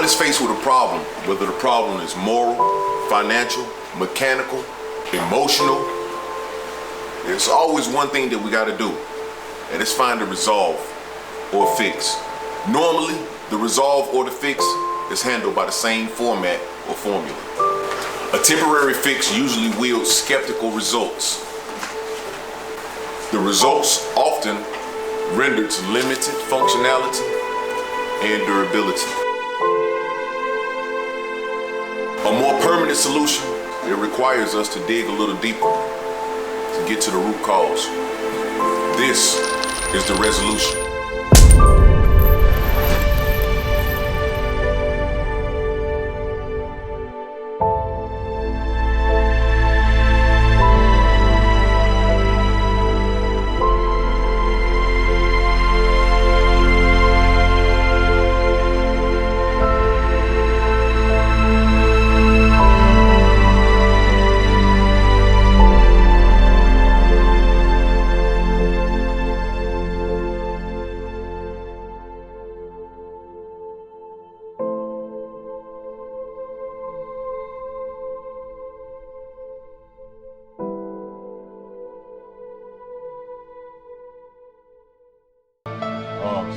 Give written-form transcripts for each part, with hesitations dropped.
Everyone is faced with a problem, whether the problem is moral, financial, mechanical, emotional. There's always one thing that we got to do, and it's find a resolve or a fix. Normally, the resolve or the fix is handled by the same format or formula. A temporary fix usually yields skeptical results. The results often render to limited functionality and durability. A more permanent solution, it requires us to dig a little deeper to get to the root cause. This is the resolution.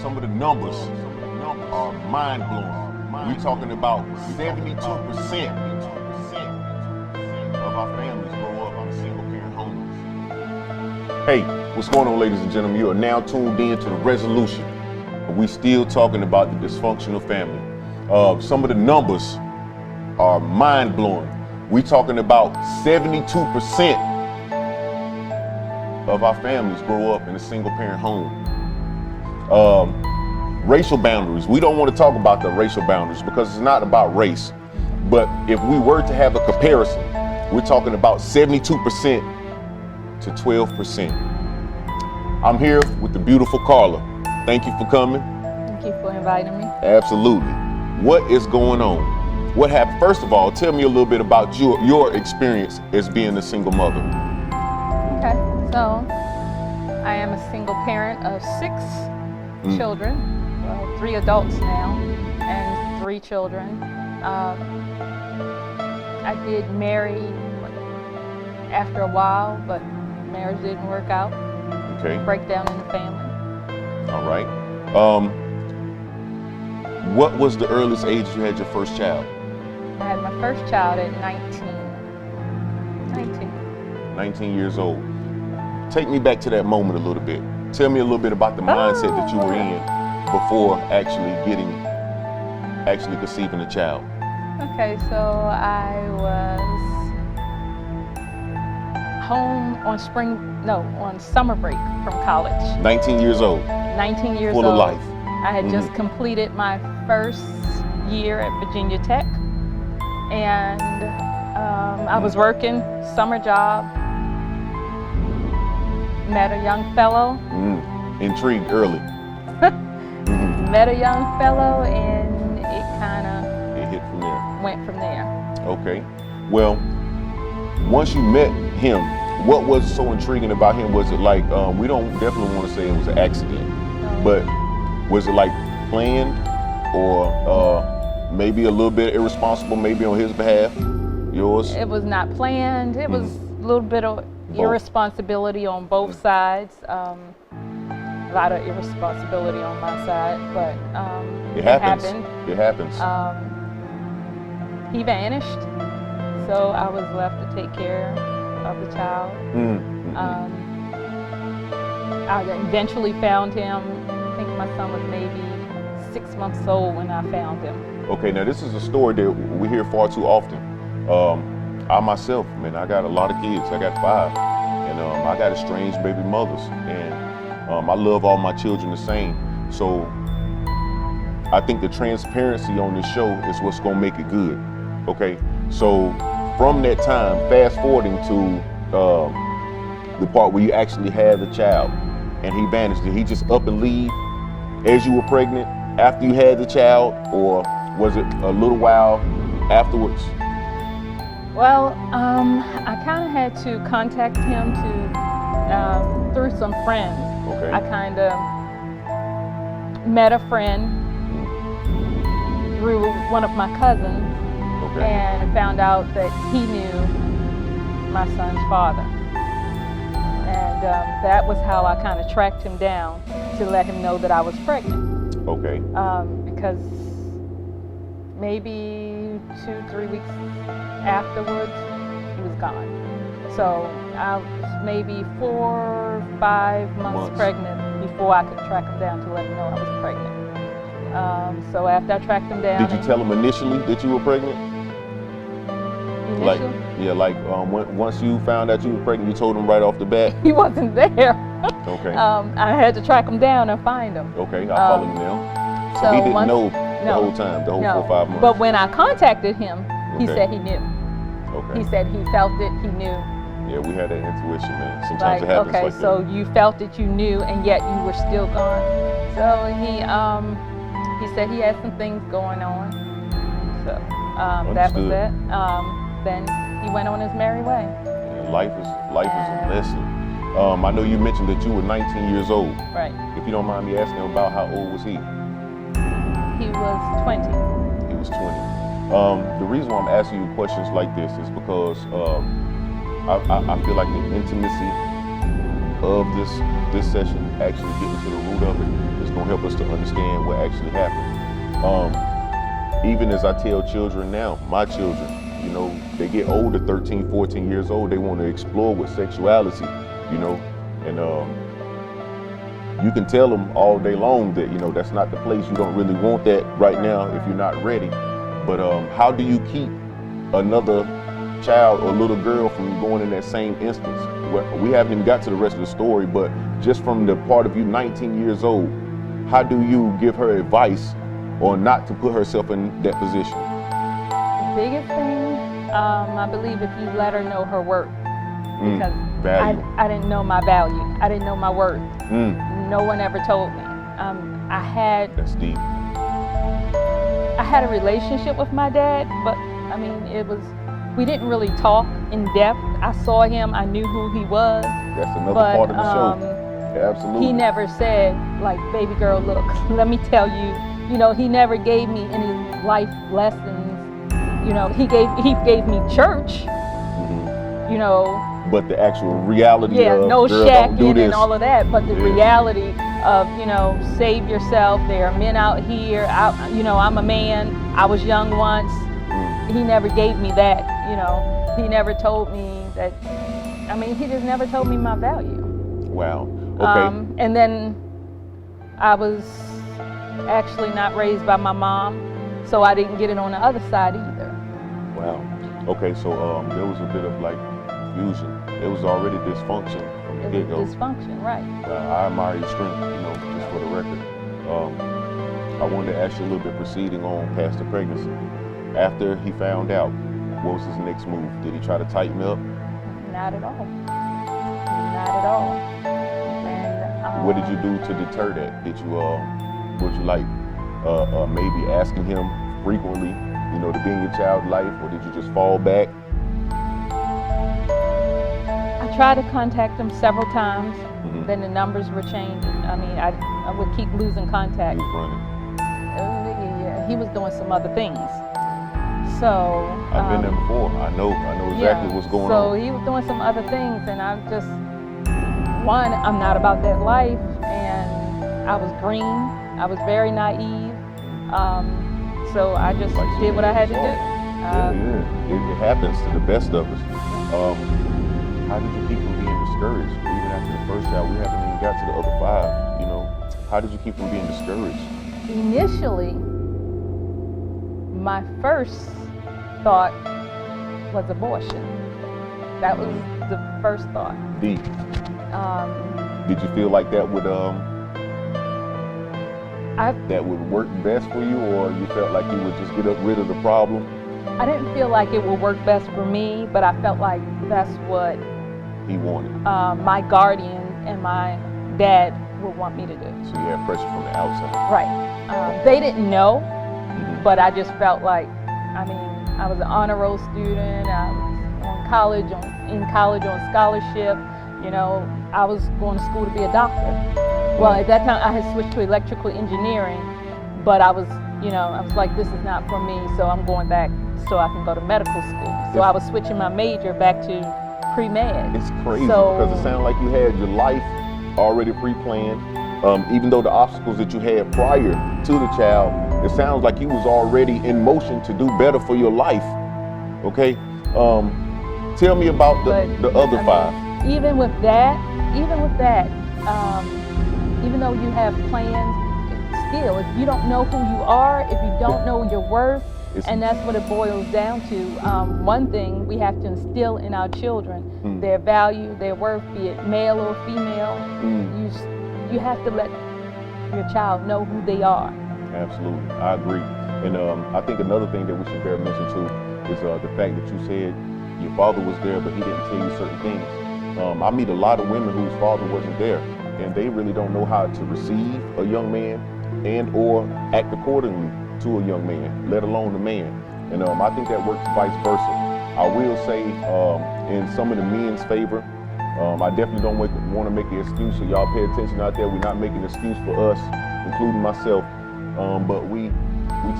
Some of the numbers are mind-blowing. We're talking about 72% of our families grow up in single-parent homes. Hey, what's going on, ladies and gentlemen? You are now tuned in to The Resolution. We're still talking about the dysfunctional family. Some of the numbers are mind-blowing. We're talking about 72% of our families grow up in a single-parent home. Racial boundaries. We don't want to talk about the racial boundaries because it's not about race. But if we were to have a comparison, we're talking about 72% to 12%. I'm here with the beautiful Carla. Thank you for coming. Thank you for inviting me. Absolutely. What is going on? What happened? First of all, tell me a little bit about your experience as being a single mother. Okay, so I am a single parent of 6 children. Well, 3 adults now and 3 children. I did marry after a while, but marriage didn't work out. Okay. Breakdown in the family. All right. What was the earliest age you had your first child? I had my first child at 19 years old. Take me back to that moment a little bit. Tell me a little bit about the mindset that you were in before actually conceiving a child. Okay, so I was home on summer break from college. 19 years old. 19 years old. Full of life. I had just completed my first year at Virginia Tech, and I was working, summer job. Met a young fellow. Intrigued early. Met a young fellow, and it hit from there. Went from there. Okay. Well, once you met him, what was so intriguing about him? Was it like, we don't definitely want to say it was an accident, but was it like planned or maybe a little bit irresponsible, maybe on his behalf, yours? It was not planned. It was a little bit of irresponsibility on both sides. A lot of irresponsibility on my side, but it happened. It happens. He vanished, so I was left to take care of the child. I eventually found him. I think my son was maybe 6 months old when I found him. Okay, now this is a story that we hear far too often. I myself, man, I got a lot of kids. I got 5, and I got estranged baby mothers, and I love all my children the same. So I think the transparency on this show is what's gonna make it good. Okay, so from that time, fast forwarding to the part where you actually had the child, and he vanished. Did he just up and leave as you were pregnant after you had the child, or was it a little while afterwards? Well, I kind of had to contact him through some friends. Okay. I kind of met a friend through one of my cousins Okay. and found out that he knew my son's father. And that was how I kind of tracked him down to let him know that I was pregnant. Okay. Because maybe 2-3 weeks afterwards, he was gone. So I was maybe 4 or 5 months pregnant before I could track him down to let him know I was pregnant. So after I tracked him down. Did you tell him initially that you were pregnant? Initially? Once you found out you were pregnant, you told him right off the bat? He wasn't there. Okay. I had to track him down and find him. Okay, I'll follow you now. So he didn't know the whole time, the whole 4 or 5 months? But when I contacted him, he Okay. said he knew. Okay. He said he felt it, he knew. Yeah, we had that intuition, man. Sometimes it happens okay, like so that. you felt it, you knew, and yet you were still gone. So he said he had some things going on. So that was Understood. it. Then he went on his merry way. And life is a lesson. I know you mentioned that you were 19 years old. Right. If you don't mind me asking about how old was he? He was 20. He was 20. The reason why I'm asking you questions like this is because I feel like the intimacy of this session, actually getting to the root of it, is going to help us to understand what actually happened. Even as I tell children now, my children, you know, they get older, 13, 14 years old, they want to explore with sexuality, you know, and you can tell them all day long that, you know, that's not the place, you don't really want that right now if you're not ready. But how do you keep another child or little girl from going in that same instance? Well, we haven't even got to the rest of the story, but just from the part of you 19 years old, how do you give her advice or not to put herself in that position? The biggest thing, I believe, if you let her know her worth. Because value. I didn't know my value. I didn't know my worth. No one ever told me. That's deep. I had a relationship with my dad, but I mean, we didn't really talk in depth. I saw him, I knew who he was. That's another but, part of the show. Absolutely. He never said, like, baby girl, look, let me tell you, you know, he never gave me any life lessons. You know, he gave me church, you know. But the actual reality of, no girl, don't do shacking this. and all of that, but the reality of, you know, save yourself. There are men out here. I'm a man. I was young once. He never gave me that, you know. He never told me that. I mean, he just never told me my value. Wow. Okay. And then I was actually not raised by my mom, so I didn't get it on the other side either. Wow. Okay, so there was a bit of like fusion. It was already dysfunction from the get-go. Dysfunction, right. I admire your strength, you know, just for the record. I wanted to ask you a little bit proceeding on past the pregnancy. After he found out, what was his next move? Did he try to tighten up? Not at all. Not at all. And, what did you do to deter that? Did you, would you like maybe asking him frequently, you know, to be in your child's life, or did you just fall back? I tried to contact him several times. Then the numbers were changing. I mean, I would keep losing contact. He was running. He was doing some other things. So I've been there before. I know exactly what's going on. So he was doing some other things, and I'm not about that life, and I was green. I was very naive. So I just did what I had to do. It happens to the best of us. How did you keep from being discouraged? Even after the first child, we haven't even got to the other 5, you know. How did you keep from being discouraged? Initially, my first thought was abortion. That was the first thought. Deep. Did you feel like that would work best for you, or you felt like you would just get rid of the problem? I didn't feel like it would work best for me, but I felt like that's what he wanted. My guardian and my dad would want me to do. So you had pressure from the outside. Right. They didn't know, but I just felt like, I mean, I was an honor roll student. I was in college on scholarship. You know, I was going to school to be a doctor. Well, at that time I had switched to electrical engineering, but I was like, this is not for me, so I'm going back so I can go to medical school. So I was switching my major back to pre-med. It's crazy because it sounds like you had your life already pre-planned. Even though the obstacles that you had prior to the child, it sounds like you was already in motion to do better for your life. Okay, tell me about the other five. Even with that, even though you have plans, still, if you don't know who you are, if you don't know your worth, and that's what it boils down to. One thing we have to instill in our children, their value, their worth, be it male or female. You have to let your child know who they are. Absolutely, I agree. And I think another thing that we should bear mention to is the fact that you said your father was there, but he didn't tell you certain things. I meet a lot of women whose father wasn't there, and they really don't know how to receive a young man and or act accordingly to a young man, let alone a man. And I think that works vice versa. I will say, in some of the men's favor, I definitely don't want to make an excuse, so y'all pay attention out there. We're not making an excuse for us, including myself, but we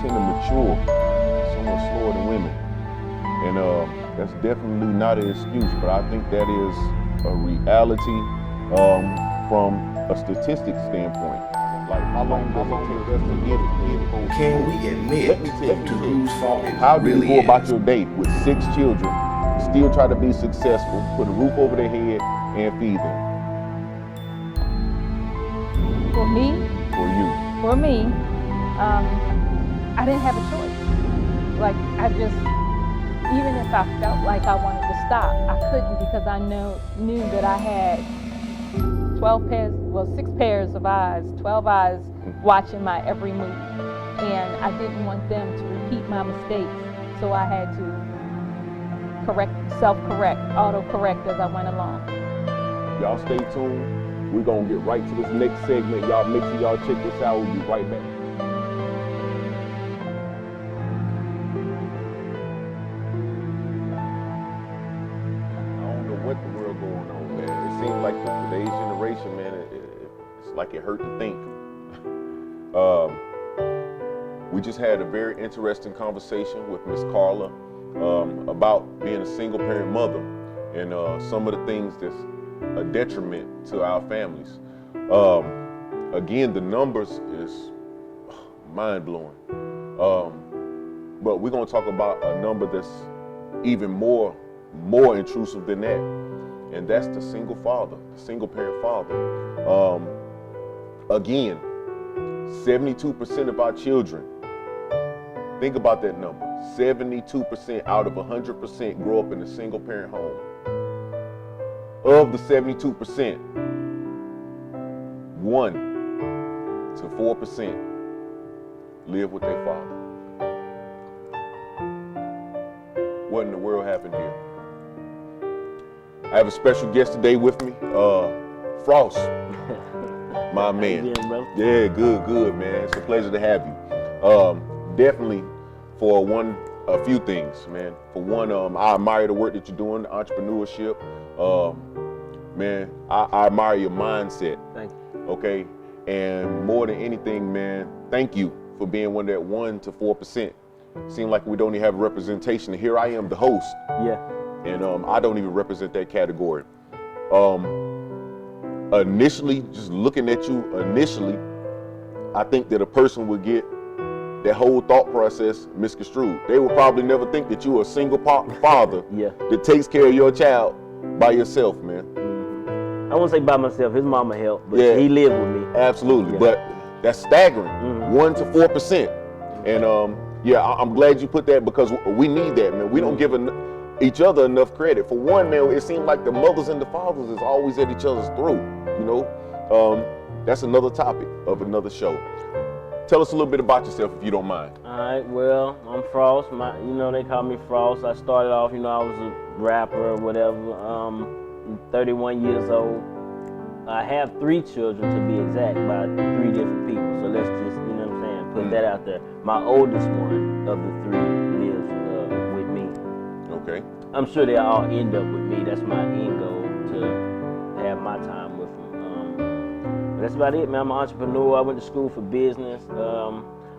tend to mature so much slower than women. And that's definitely not an excuse, but I think that is a reality from a statistics standpoint. Like, how long does it take us to get it? Can we admit to whose fault it How do you really go is? about your day with 6 children, still try to be successful, put a roof over their head, and feed them? For me, For you. I didn't have a choice. Like, even if I felt like I wanted to stop, I couldn't, because I knew that I had 6 pairs of eyes, 12 eyes watching my every move. And I didn't want them to repeat my mistakes. So I had to self-correct, auto-correct as I went along. Y'all stay tuned. We're gonna get right to this next segment. Y'all make sure y'all check this out. We'll be right back. I don't know what the world going on, man. It seems like today's generation, man, it's like it hurt to think. We just had a very interesting conversation with Miss Carla about being a single parent mother and some of the things that's a detriment to our families. Again, the numbers is mind-blowing. But we're gonna talk about a number that's even more intrusive than that. And that's the single parent father. Again, 72% of our children, think about that number, 72% out of 100% grow up in a single parent home. Of the 72%, 1 to 4% live with their father. What in the world happened here? I have a special guest today with me, Frost, my man. Yeah, good, man. It's a pleasure to have you. Definitely for a few things, man. For one, I admire the work that you're doing, the entrepreneurship. Man, I admire your mindset. Thank you. Okay, and more than anything, man, thank you for being one of that 1 to 4%. Seems like we don't even have representation. Here I am, the host. Yeah. And I don't even represent that category. Initially, just looking at you initially, I think that a person would get that whole thought process misconstrued. They would probably never think that you are a single father Yeah. that takes care of your child by yourself, man. I won't say by myself. His mama helped, but Yeah. he lived with me. Absolutely, Yeah. but that's staggering. 1 to 4%. And yeah, I'm glad you put that, because we need that, man. We don't give each other enough credit. For one, man, it seems like the mothers and the fathers is always at each other's throat, you know? That's another topic of another show. Tell us a little bit about yourself, if you don't mind. All right, well, I'm Frost. They call me Frost. I started off, I was a rapper or whatever. I'm 31 years old. I have 3 children, to be exact, by 3 different people. So let's just, put that out there. My oldest one of the 3 lives with me. Okay. I'm sure they all end up with me. That's my end goal, to have my time with them. But that's about it, man. I'm an entrepreneur. I went to school for business.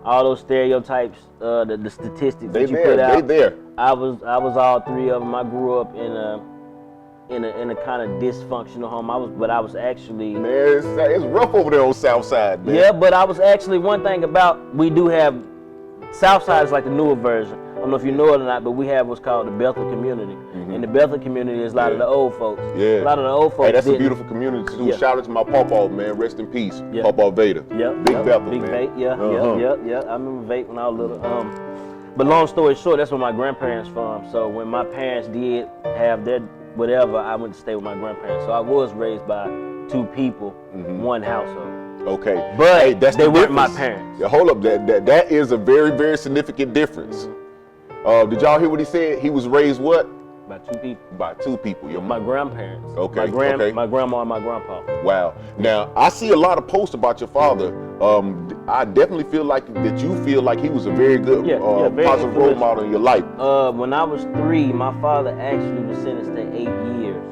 all those stereotypes, the statistics They that you put there. out. They there. I was all three of them. I grew up in a kind of dysfunctional home. I was actually. Man, it's rough over there on South Side, man. Yeah, but I was actually, one thing about, we do have, Southside is like the newer version. I don't know if you know it or not, but we have what's called the Bethel community. And the Bethel community is a lot of the old folks. Yeah. A lot of the old folks. Hey, that's a didn't- beautiful community too. Yeah. Shout out to my pawpaw, man. Rest in peace. Yeah. Pawpaw Vader. Yep. Big yep, Bethel, Big man. Vape, yeah, Uh-huh. yeah. I remember Vape when I was little. But long story short, that's where my grandparents from. So when my parents did have their whatever, I went to stay with my grandparents. So I was raised by two people, one household. Okay. But hey, that's they the weren't my difference. parents. Yeah, hold up. That is a very, very significant difference. Did y'all hear what he said? He was raised what? By two people. By two people. Your My grandparents. Okay, My okay. my grandma and my grandpa. Wow. Now, I see a lot of posts about your father. I definitely feel like that you feel like he was a very good, Yeah, very positive role influential. model in your life. When I was 3, my father actually was sentenced to 8 years.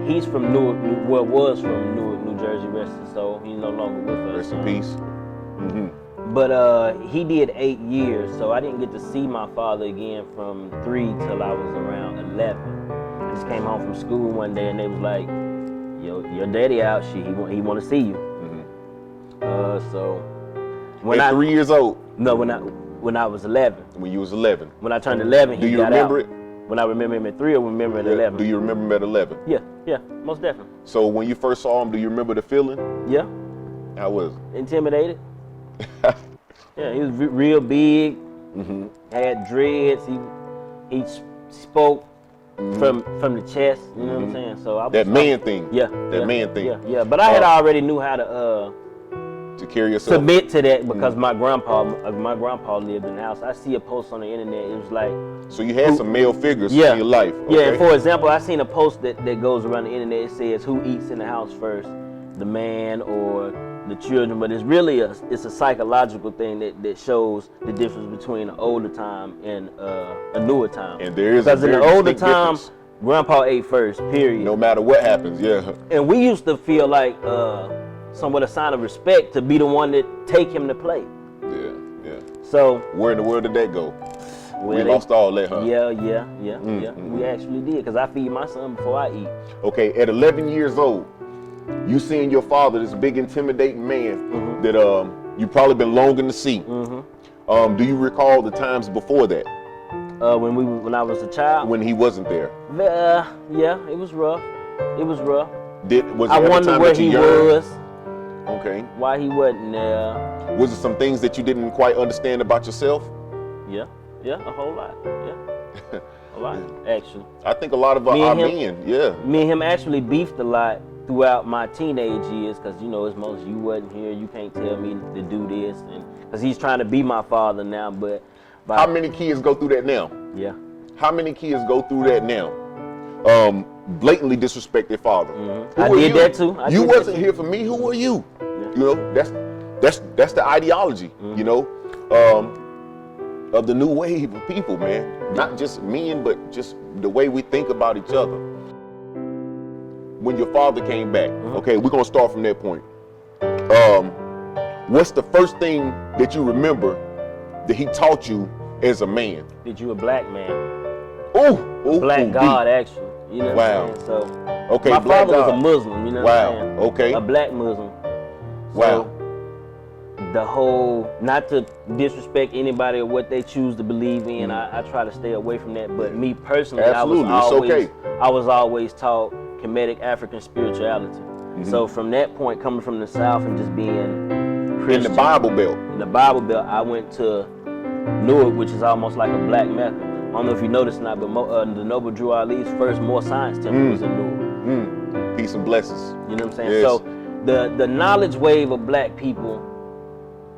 He's from was from Newark, New Jersey, rest his soul. He's no longer with us. Rest in peace. But he did 8 years, so I didn't get to see my father again from 3 till I was around 11. I just came home from school one day and they was like, your daddy out, he want to see you. So when At 3 years old, No, when I was 11. when you was 11. When I turned 11, Do he you got remember out. it? When I remember him at 3 or remember at 11? Do you remember him at 11? Yeah, most definitely. So when you first saw him, do you remember the feeling? Yeah, How was it? intimidated. Yeah, he was real big. Had dreads. He spoke from the chest. You know what I'm saying? So I was That man thing. Yeah, That man thing. Yeah. But I had already knew how to To carry yourself. submit to that because my grandpa lived in the house. I see a post on the internet. It was like, So you had some male figures yeah, in your life. yeah. Okay? And for example, I seen a post that goes around the internet. It says, "Who eats in the house first, the man or the children?" But it's really a psychological thing that shows the difference between an older time and a newer time. And there is a because in the very older distinct time, difference. Grandpa ate first. Period. No matter what happens, yeah. And we used to feel like somewhat a sign of respect to be the one that take him to play. Yeah. So Where in the world did that go? where We they- lost all that, huh? Yeah. We actually did, because I feed my son before I eat. Okay, at 11 years old, you seeing your father, this big intimidating man that you probably been longing to see. Do you recall the times before that When I was a child, when he wasn't there? yeah, it was rough. It was rough. Was I there ever wonder time where that you he yearned? was, Okay. why he wasn't there. Was it some things that you didn't quite understand about yourself? Yeah, a whole lot. Yeah, a lot actually. I think a lot of Me our and him- men, yeah. Me and him actually beefed a lot throughout my teenage years, because it's most you wasn't here, you can't tell me to do this, and because he's trying to be my father now, but How many kids go through that now? yeah. How many kids go through that now? Blatantly disrespect their father. Who I are did you? that too. I You did that wasn't too. here for me. Who are you? You know, that's the ideology. You know, of the new wave of people, man. Not just men, but just the way we think about each other. When your father came back, okay, we're gonna start from that point. What's the first thing that you remember that he taught you as a man? That you a black man, Ooh, black God actually. You know Wow. what I'm saying? So Okay, my black father was God. a Muslim. You know Wow, what I'm saying? okay. A black Muslim. Wow. So the whole, not to disrespect anybody or what they choose to believe in, I try to stay away from that. But me personally, Absolutely, it's okay. I was always taught Kemetic African spirituality. So from that point, coming from the South and just being In Christian, the Bible Belt. in the Bible Belt, I went to Newark, which is almost like a black Mecca. I don't know if you noticed or not, but the Noble Drew Ali's first More Science temple was in Newark. Peace and blessings. You know what I'm saying? Yes. So the knowledge wave of black people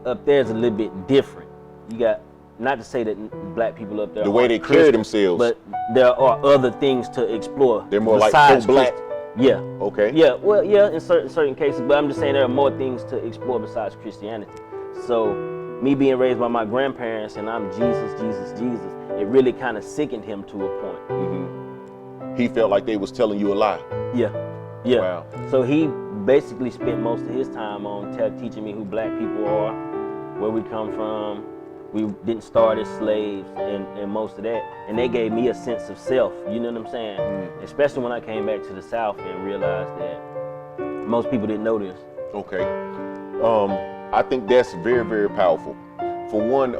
up there is a little bit different. You got, not to say that black people up there The way aren't they carry Christian, themselves. but there are other things to explore. They're more like besides pro-black. Christ- Yeah. Okay. Yeah, well, yeah, in certain cases, but I'm just saying there are more things to explore besides Christianity. So, me being raised by my grandparents and I'm Jesus, it really kind of sickened him to a point. He felt like they was telling you a lie. Yeah. Wow. So he basically spent most of his time on teaching me who black people are, where we come from. We didn't start as slaves and most of that. And they gave me a sense of self, you know what I'm saying? Especially when I came back to the South and realized that most people didn't know this. Okay. I think that's very, very powerful. For one,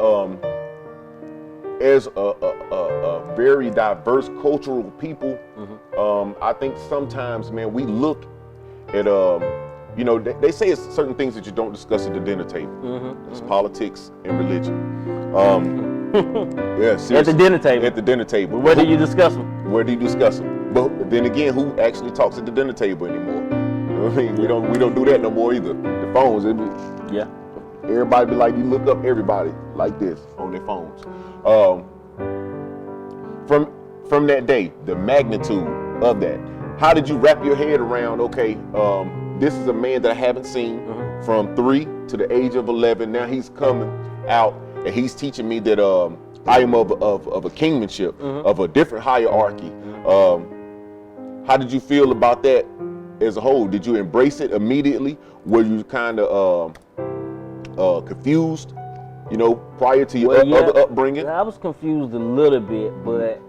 as a very diverse cultural people, I think sometimes, man, we look at, you know, they say it's certain things that you don't discuss at the dinner table. It's politics and religion. Yeah, seriously. At the dinner table. At the dinner table. Where do you discuss them? Where do you discuss them? But then again, who actually talks at the dinner table anymore? You know what I mean? We don't do that no more either. The phones, Yeah. everybody be like, you look up everybody like this on their phones. From that day, the magnitude of that. How did you wrap your head around? Okay, this is a man that I haven't seen from 3 to the age of 11. Now he's coming out and he's teaching me that I am of a kingmanship, of a different hierarchy. How did you feel about that as a whole? Did you embrace it immediately? Were you kind of confused, you know, prior to your other upbringing? I was confused a little bit, but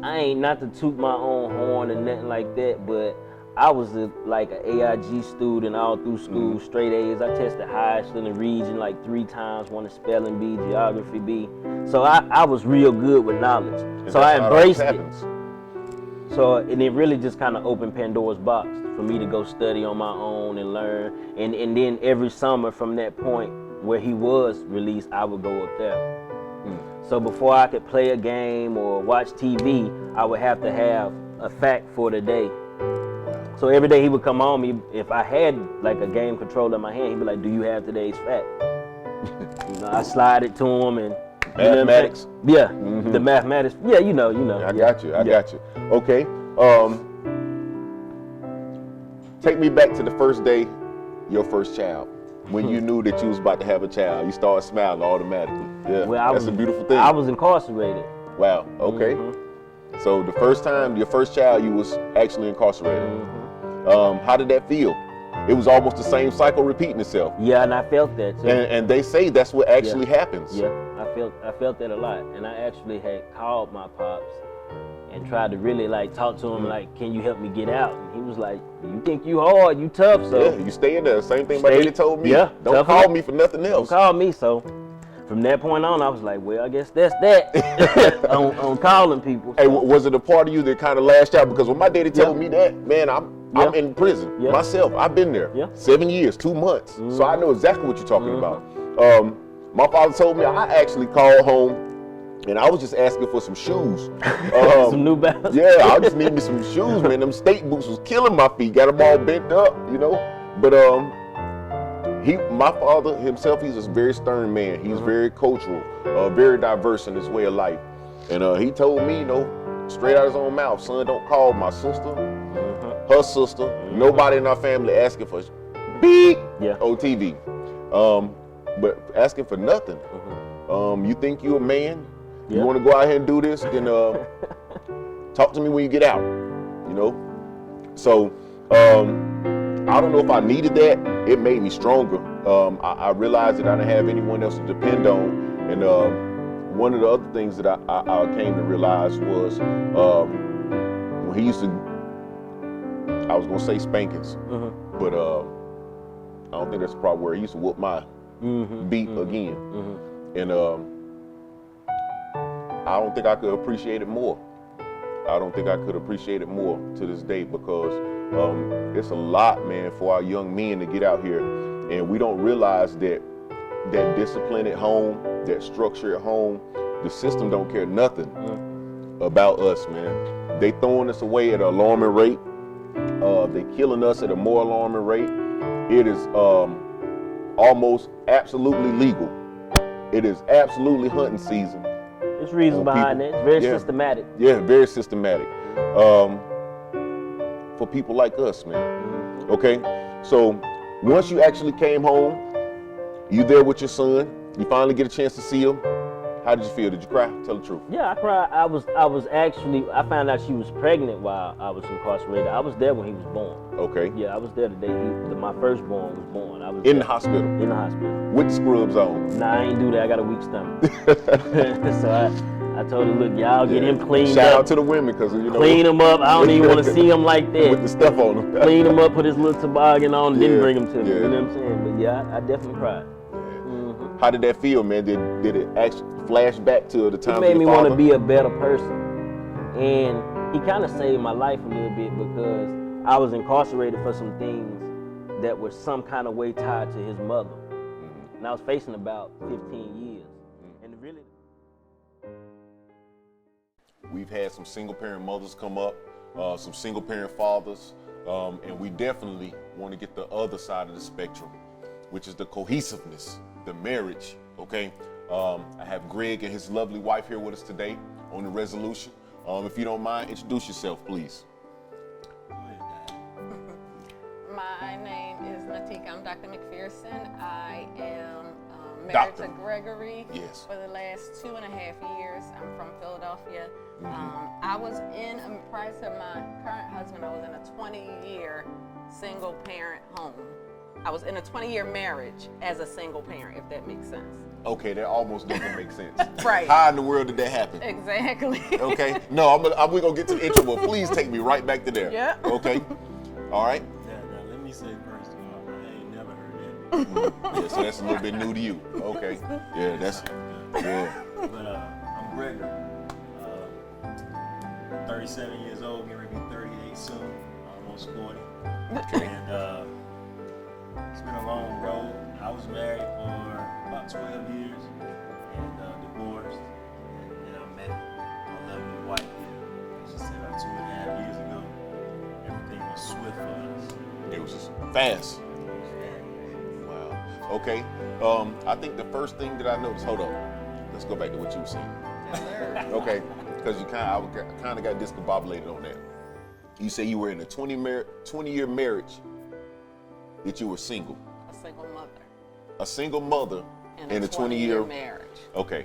I ain't not to toot my own horn or nothing like that, but I was like an AIG student all through school, straight A's. I tested highest in the region like 3 times, won a spelling bee, geography bee. So I was real good with knowledge. And so I embraced it. So, and it really just kind of opened Pandora's box for me to go study on my own and learn. And then every summer from that point where he was released, I would go up there. So before I could play a game or watch TV, I would have to have a fact for the day. So every day he would come on me, if I had like a game controller in my hand, he'd be like, do you have today's fact? You know, I slide it to him and Mathematics? Yeah, the mathematics. Yeah, you know. I got you. Okay. Take me back to the first day, your first child. When you knew that you was about to have a child, you started smiling automatically. Yeah, well, that's a beautiful thing. I was incarcerated. Wow, okay. So the first time, your first child, you was actually incarcerated. How did that feel? It was almost the same cycle repeating itself. Yeah, and I felt that too. And they say that's what actually happens. Yeah, I felt that a lot. And I actually had called my pops and tried to really like talk to him like, can you help me get out? And he was like, you think you hard, you tough, so. Yeah, you stay in there. Same thing my daddy told me. Yeah, don't call me for nothing else. Don't call me, so. From that point on, I was like, well, I guess that's that on calling people. So. Hey, was it a part of you that kind of lashed out? Because when my daddy told me that, man, I'm in prison myself. I've been there 7 years, 2 months. So I know exactly what you're talking about. My father told me I actually called home and I was just asking for some shoes. Some New Balance? Yeah, I just needed me some shoes, man. Them state boots was killing my feet. Got them all bent up, you know. But my father himself, he's a very stern man. He's very cultural, very diverse in his way of life. And he told me, you know, straight out of his own mouth, son, don't call my sister, her sister, nobody in our family asking for beep on TV. But asking for nothing. You think you're a man? You want to go out here and do this? Then talk to me when you get out. You know. So I don't know if I needed that. It made me stronger. I realized that I didn't have anyone else to depend on. And one of the other things that I came to realize was when he used to, I was gonna say spankings, but I don't think that's the proper word. He used to whoop my beat again. And I don't think I could appreciate it more. I don't think I could appreciate it more to this day, because it's a lot, man, for our young men to get out here, and we don't realize that discipline at home, that structure at home, the system don't care nothing about us, man. They throwing us away at an alarming rate. They killing us at a more alarming rate. It is almost absolutely legal. It is absolutely hunting season. There's reasons behind it. It's very systematic. Yeah, very systematic. For people like us, man. Okay, so once you actually came home, you there with your son, you finally get a chance to see him. How did you feel? Did you cry? Tell the truth. Yeah, I cried. I was actually, I found out she was pregnant while I was incarcerated. I was there when he was born. Okay. Yeah, I was there the day my firstborn was born. I was In there. the hospital. In the hospital. With the scrubs on. Nah, I ain't do that. I got a weak stomach. So I told her, look, y'all get him cleaned Shout up. out to the women, because you know. Clean him up. I don't even want to see him like that. With the stuff on them. Clean him up, put his little toboggan on, didn't bring him to me. Yeah. You know what I'm saying? But yeah, I definitely cried. How did that feel, man? Did it actually flash back to the time It made of me your want father? to be a better person. And he kind of saved my life a little bit because I was incarcerated for some things that were some kind of way tied to his mother. And I was facing about 15 years. And really... We've had some single parent mothers come up, some single parent fathers, and we definitely want to get the other side of the spectrum, which is the cohesiveness, the marriage, okay? I have Greg and his lovely wife here with us today on the resolution. If you don't mind, introduce yourself, please. My name is Natika. I'm Dr. McPherson. I am married Doctor. to Gregory Yes. for the last 2.5 years. I'm from Philadelphia. I was prior to my current husband, I was in a 20-year single parent home. I was in a 20-year marriage as a single parent, if that makes sense. Okay, that almost doesn't make sense. Right. How in the world did that happen? Exactly. Okay. No, we're gonna get to the intro, but please take me right back to there. Yeah. Okay. All right. Now let me say first of all, I ain't never heard that. Yeah, so that's a little bit new to you. Okay. Yeah, that's yeah. But I'm Gregory, 37 years old, getting ready to be 38 soon, almost 40. And it's been a long road. I was married for about 12 years and divorced. And then I met my lovely wife here. As she said, about 2.5 years ago. Everything was swift for us. It was just fast. Wow. Okay. I think the first thing that I noticed. Hold on. Let's go back to what you were saying. Yes, sir. Okay. Because I kind of got discombobulated on that. You say you were in a 20-year marriage. That you were single. A single mother A single mother in a 20-year marriage. Okay.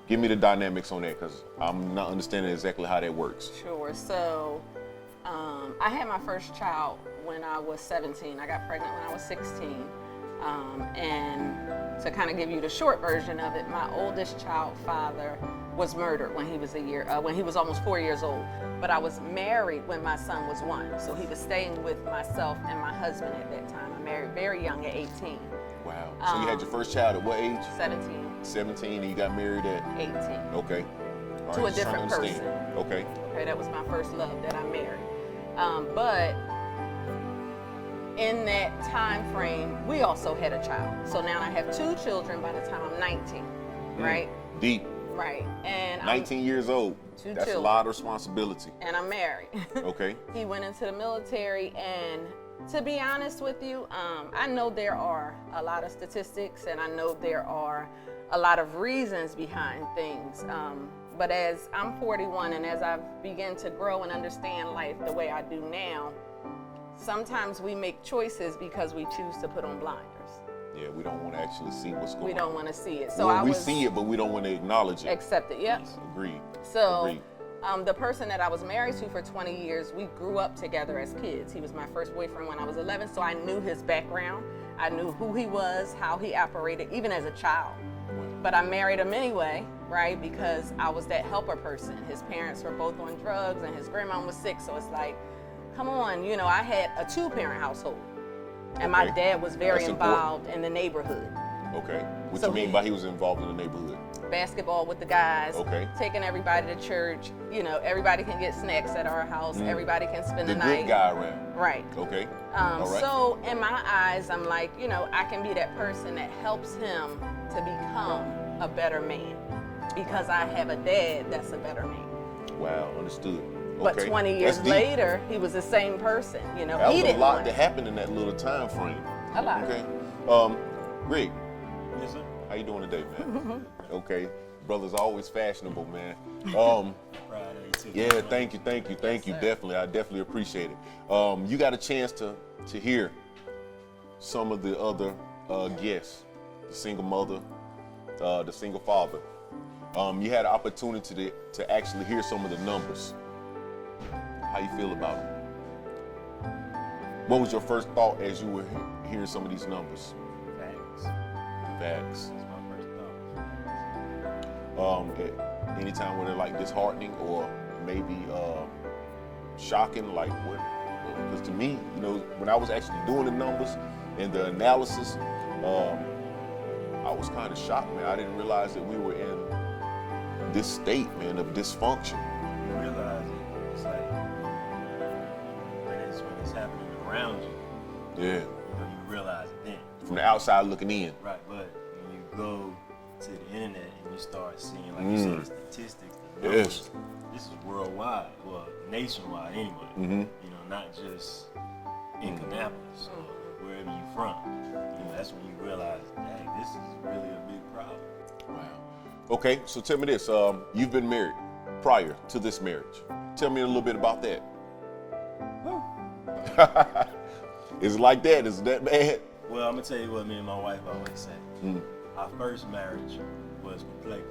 Give me the dynamics on that, because I'm not understanding exactly how that works. Sure. So, I had my first child when I was 17. I got pregnant when I was 16. And to kind of give you the short version of it, my oldest child father was murdered when he was almost 4 years old. But I was married when my son was 1. So he was staying with myself and my husband at that time. I married very young at 18. Wow. So you had your first child at what age? 17, 17, and you got married at? 18. Okay. All To a just trying different to understand. person. Okay. Okay, that was my first love that I married. But in that time frame, we also had a child. So now I have 2 children by the time I'm 19, right? Deep. Right. And 19 years old. 2 That's a children. lot of responsibility. And I'm married. Okay. He went into the military, and to be honest with you, I know there are a lot of statistics, and I know there are a lot of reasons behind things. But as I'm 41, and as I've begun to grow and understand life the way I do now, sometimes we make choices because we choose to put on blinders. Yeah, we don't want to actually see what's going on. We don't want to see it. So Well, I we was see it, but we don't want to acknowledge it. accept it. Yep. Yes, agreed. So Agreed. the person that I was married to for 20 years, we grew up together as kids. He was my first boyfriend when I was 11, so I knew his background. I knew who he was, how he operated, even as a child. But I married him anyway, right? Because I was that helper person. His parents were both on drugs and his grandma was sick, so it's like, come on, I had a 2-parent household. And my Okay. dad was very That's important. involved in the neighborhood. Okay. What So you mean he- by he was involved in the neighborhood? Basketball with the guys, Okay. taking everybody to church. Everybody can get snacks at our house. Everybody can spend The the, good night. guy around. Right. Okay. All right. So in my eyes, I'm like, I can be that person that helps him to become a better man because I have a dad that's a better man. Wow, understood. But Okay. 20 years That's deep. later, he was the same person. That he was a didn't lot want that it. happened in that little time frame. A lot. Okay. Greg, Yes, sir. how you doing today, man? Okay. Brother's always fashionable, man. Proud of you too. Yeah, thank you. sir. Definitely, I definitely appreciate it. You got a chance to hear some of the other guests, the single mother, the single father. You had an opportunity to actually hear some of the numbers. How you feel about them? What was your first thought as you were hearing some of these numbers? Facts. Facts. That's my first thought. Anytime when they're like disheartening or maybe shocking, like what? Because to me, you know, when I was actually doing the numbers and the analysis, I was kind of shocked, man. I didn't realize that we were in this state, man, of dysfunction. You realize it's like when it's happening around you, Yeah. you know, you realize it then. From the outside looking in. Right, but when you go to the internet and you start seeing, like you said, the statistics, the numbers, Yes. this is worldwide, well, nationwide anyway. Mm-hmm. You know, not just in Kannapolis or wherever you're from. You know, that's when you realize, dang, this is really a big problem. Wow. Okay, so tell me this. You've been married prior to this marriage. Tell me a little bit about that. Is it like that? Is it that bad? Well, I'm gonna tell you what me and my wife always say. Our first marriage was for play.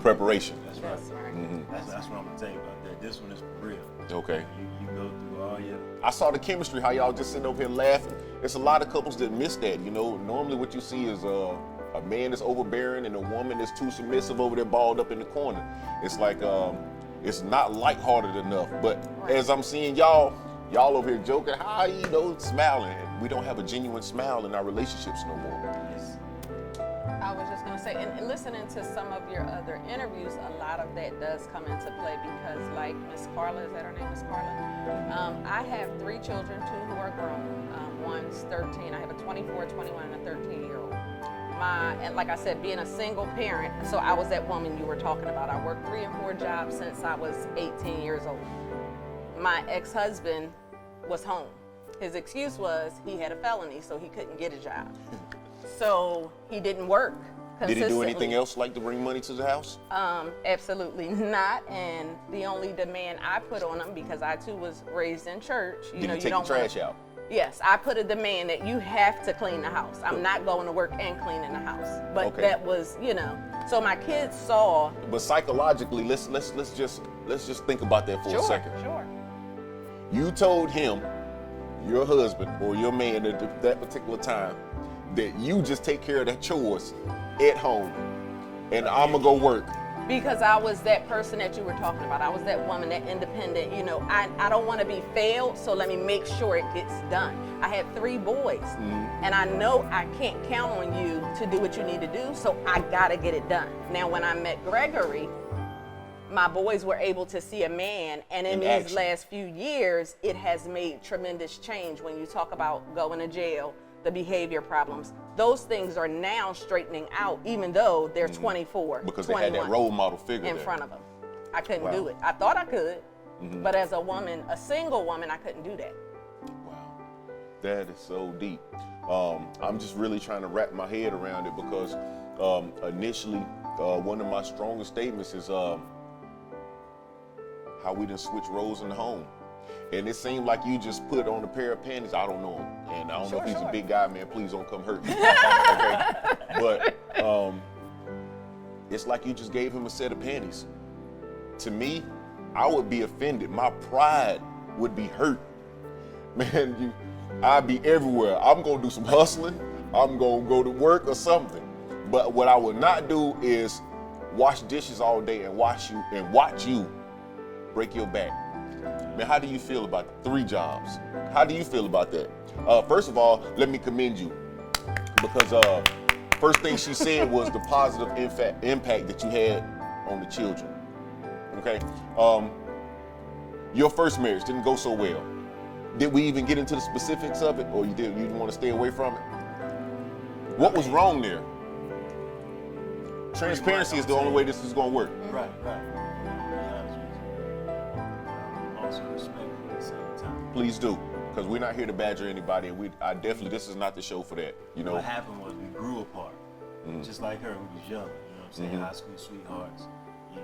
Preparation. That's right. That's right. That's what I'm gonna tell you about that. This one is for real. Okay. You go through all your I saw the chemistry, how y'all just sitting over here laughing. There's a lot of couples that miss that, you know. Normally what you see is a man that's overbearing and a woman that's too submissive over there balled up in the corner. It's like, it's not lighthearted enough. But as I'm seeing y'all over here joking, how you know, smiling. We don't have a genuine smile in our relationships no more. I was just going to say, and listening to some of your other interviews, a lot of that does come into play because, like Miss Carla, is that her name, Miss Carla? I have 3 children, 2 who are grown. One's 13. I have a 24, 21, and a 13-year-old. And like I said, being a single parent, so I was that woman you were talking about. I worked 3 and 4 jobs since I was 18 years old. My ex-husband was home. His excuse was he had a felony, so he couldn't get a job. So he didn't work Did he do anything consistently. else like to bring money to the house? Absolutely not. And the only demand I put on him, because I too was raised in church, Did he take you the don't trash wanna, out? Yes, I put a demand that you have to clean the house. I'm not going to work and cleaning the house. But Okay. that was, so my kids saw. But psychologically, let's just think about that for a second. Sure. You told him, your husband or your man at that particular time, that you just take care of the chores at home, and I'm gonna go work. Because I was that person that you were talking about. I was that woman, that independent, I don't want to be failed, so let me make sure it gets done. I had 3 boys, and I know I can't count on you to do what you need to do, so I gotta get it done. Now, when I met Gregory, my boys were able to see a man, and in In these action. last few years, it has made tremendous change. When you talk about going to jail, the behavior problems, those things are now straightening out, even though they're 24, Because they 21 had that role model figure in there. front of them. I couldn't Wow. do it. I thought I could, but as a woman, a single woman, I couldn't do that. Wow, that is so deep. I'm just really trying to wrap my head around it because initially, one of my strongest statements is how we done switch roles in the home. And it seemed like you just put on a pair of panties. I don't know him, and I don't know if he's a big guy, man. Please don't come hurt me. Okay? But it's like you just gave him a set of panties. To me, I would be offended. My pride would be hurt. Man, I'd be everywhere. I'm gonna do some hustling. I'm gonna go to work or something. But what I would not do is wash dishes all day and watch you break your back. Man, how do you feel about 3 jobs? How do you feel about that? First of all, let me commend you because first thing she said was the positive impact that you had on the children. Okay, your first marriage didn't go so well. Did we even get into the specifics of it, or you didn't want to stay away from it? What was wrong there? Transparency is the only way this is going to work. Right. To be honest with you. Also respectful at the same time. Please do, because we're not here to badger anybody, and this is not the show for that. You know, What happened was we grew apart. Just like her, we was young. You know what I'm saying? High school sweethearts. And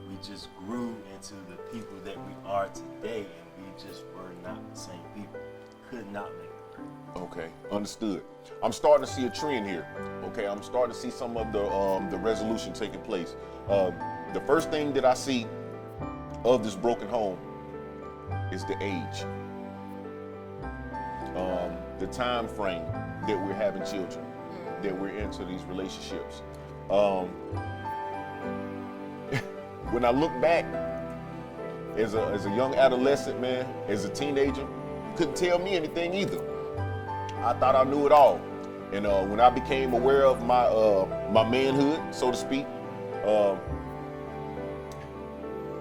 we just grew into the people that we are today, and we just were not the same people. Could not make it. work. Okay, understood. I'm starting to see a trend here. Okay, I'm starting to see some of the resolution taking place. The first thing that I see of this broken home is the age, the time frame that we're having children, that we're into these relationships. When I look back as a young adolescent, man, as a teenager, you couldn't tell me anything either. I thought I knew it all. And when I became aware of my manhood, so to speak,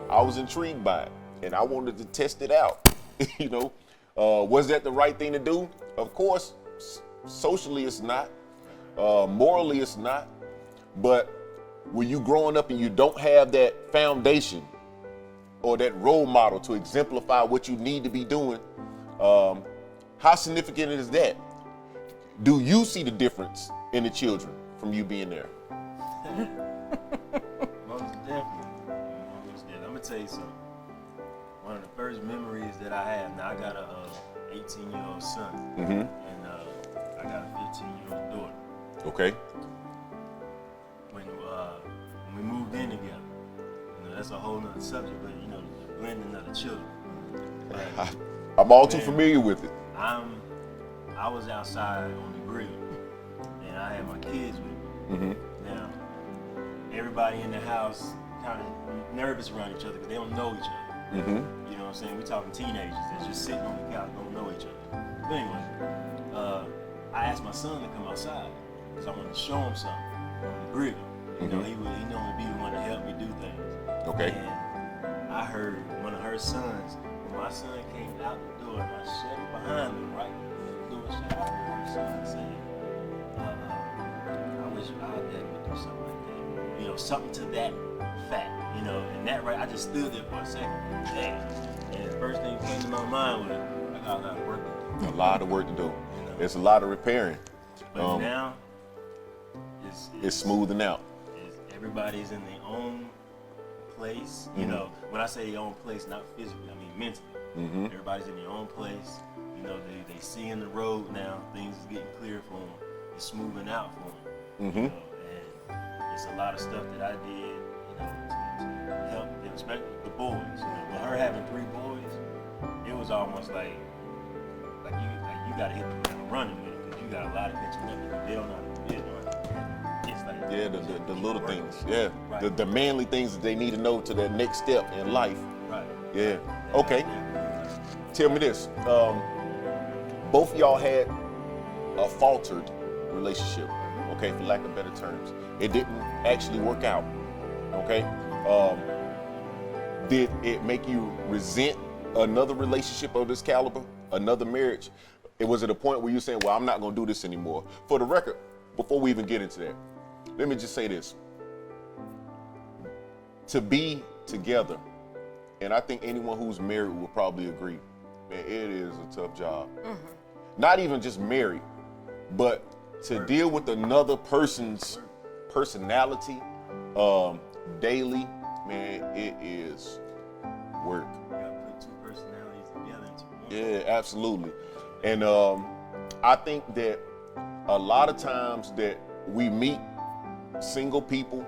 I was intrigued by it, and I wanted to test it out. You know, was that the right thing to do? Of course, socially it's not, morally it's not. But when you growing up and you don't have that foundation or that role model to exemplify what you need to be doing, how significant is that? Do you see the difference in the children from you being there? Most definitely. I'm gonna tell you something. One of the first memories that I have, now I got a 18-year-old son, and I got a 15-year-old daughter. Okay. When we moved in together, that's a whole nother subject, but the blending of the children. But, I'm all too familiar with it. I was outside on the grill, and I had my kids with me. Now, everybody in the house kind of nervous around each other because they don't know each other. You know what I'm saying? We're talking teenagers that's just sitting on the couch, don't know each other. But anyway, I asked my son to come outside because I wanted to show him something on the grill. He normally be the one to help me do things. Okay. And I heard one of her sons, when my son came out the door, and I shut it behind me, right? The door shut, I heard her son saying, I wish our dad would do something like that. Something to that fact, and that right, I just stood there for a second. Damn. And the first thing that came to my mind was, I got a lot of work to do. A lot of work to do. There's a lot of repairing. But now, it's smoothing out. Everybody's in their own place. When I say their own place, not physically, I mean mentally. Everybody's in their own place. They see in the road now, things is getting clear for them. It's smoothing out for them. And it's a lot of stuff that I did, to help them, especially the boys. With her having 3 boys, it was almost like you got to hit the ground running with it because you got a lot of catching up because they don't know how to do it. Yeah, the little things. Yeah, Right. the manly things that they need to know to their next step in life. Right. Yeah. Okay. Tell me this. Both of y'all had a faltered relationship. Okay, for lack of better terms, it didn't actually work out. Okay. Did it make you resent another relationship of this caliber, another marriage? Was it a point where you're saying, "Well, I'm not going to do this anymore"? For the record, before we even get into that, let me just say this. To be together, and I think anyone who's married will probably agree, man, it is a tough job. Not even just married, but to deal with another person's personality daily, man, it is work. You gotta put 2 personalities together into one. Yeah, absolutely. And I think that a lot of times that we meet single people,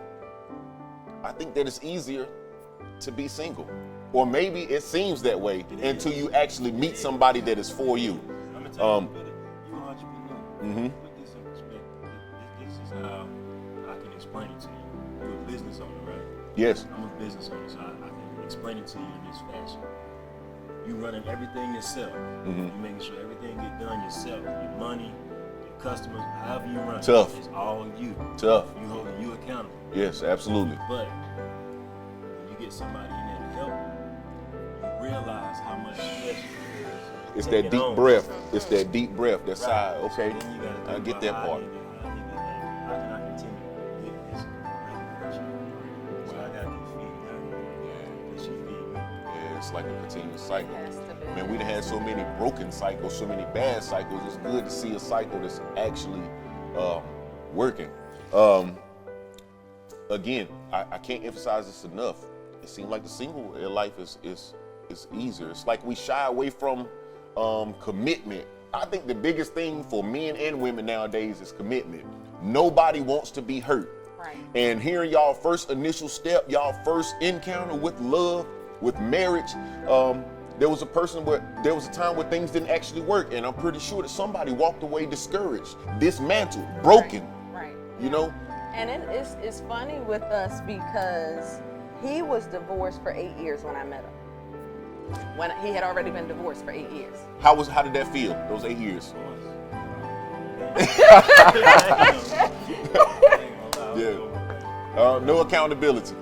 I think that it's easier to be single. Or maybe it seems that way until you actually meet somebody that is for you. I'm gonna tell you, you're an entrepreneur. Put this in perspective. This is how I can explain it to you. You're a business owner, right? Yes. I'm a business owner, so I can explain it to you in this fashion. You running everything yourself. You making sure everything get done yourself. Your money, your customers, however you run Tough. it, it's all you. Tough. You holding you accountable. Yes, absolutely. But when you get somebody in there to help you, you realize how much stress it is. It's Take that it deep on. breath. It's that deep breath. That sigh. Right. Okay, So then you gotta I think get about that how part. how can I continue to get this relationship? So I gotta keep feeding her. Because she feed me. Yeah, it's like a continuous cycle. Has to be. Man, we done had so many broken cycles, so many bad cycles. It's good to see a cycle that's actually working. Again, I can't emphasize this enough. It seems like the single life is easier. It's like we shy away from commitment I think the biggest thing for men and women nowadays is commitment. Nobody wants to be hurt. Right. And hearing y'all first initial step, y'all first encounter with love, with marriage, there was a time where things didn't actually work, and I'm pretty sure that somebody walked away discouraged, dismantled, broken. Right. You know. And it's funny with us because he was divorced for 8 years when I met him. When he had already been divorced for 8 years. How did that feel? Those 8 years. Yeah. No accountability.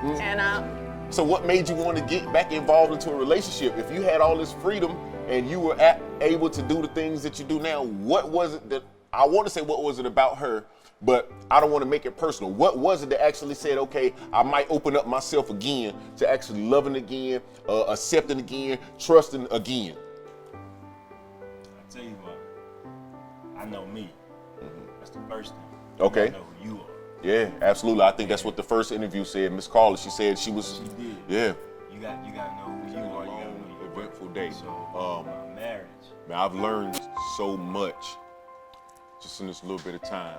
And so what made you want to get back involved into a relationship? If you had all this freedom and you were able to do the things that you do now, what was it that, I want to say what was it about her, but I don't want to make it personal. What was it that actually said, okay, I might open up myself again to actually loving again, accepting again, trusting again? I tell you what, I know me. That's the first thing. Okay. I know who you are. Yeah, absolutely. I think that's what the first interview said. Miss Carla, she said she was. She did. Yeah. You gotta know who you are. You gotta know your Eventful day. So, my marriage. Man, I've learned so much just in this little bit of time.